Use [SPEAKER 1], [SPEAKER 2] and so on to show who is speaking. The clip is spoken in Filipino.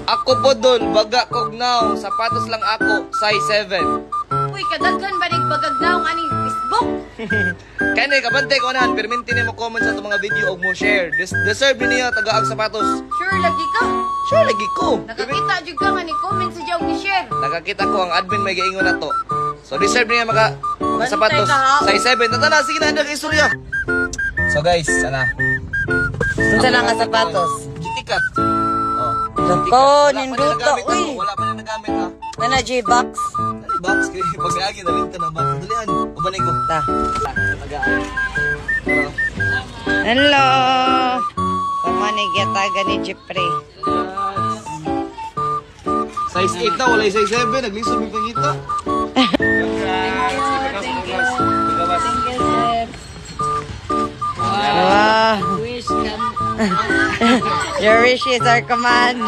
[SPEAKER 1] Ako budol, baga kognaw, sapatos lang ako, size 7.
[SPEAKER 2] Uy, kadaghan ba nagbagagnaw nga ning Facebook?
[SPEAKER 1] Kaya na, kabantay ko na, perminti niya mo comment sa itong mga video o mo share. Deserve niya tagaag sapatos.
[SPEAKER 2] Sure lagi ka.
[SPEAKER 1] Sure, lagi ko.
[SPEAKER 2] Nakakita jud ka nga ni comment sa jawg ni share.
[SPEAKER 1] Nakakita ko ang admin may gaingon na to. So, deserve niya mga
[SPEAKER 2] Bantay
[SPEAKER 1] sapatos.
[SPEAKER 2] ka, ha?
[SPEAKER 1] Size 7. Tata sige na, ang istorya. So guys, sana.
[SPEAKER 3] Unsa lang nga sapatos?
[SPEAKER 1] Gitikat. Oh.
[SPEAKER 3] Lako,
[SPEAKER 1] Wala pa na
[SPEAKER 3] ninduta,
[SPEAKER 1] nagamit ako.
[SPEAKER 3] uy.
[SPEAKER 1] Wala pa na nagamit ha.
[SPEAKER 3] Nana J-Box.
[SPEAKER 1] Ano box kayo? Pag naagi, nalit ka na box. Dalihan. Ubanay ko.
[SPEAKER 3] Ta.
[SPEAKER 1] Tagaan.
[SPEAKER 3] Hello. Sama ni Getaga ni Jeffrey.
[SPEAKER 1] Size 8 na, wala yung size 7. Naglisod may pangita.
[SPEAKER 3] Wow. Your wish is our command.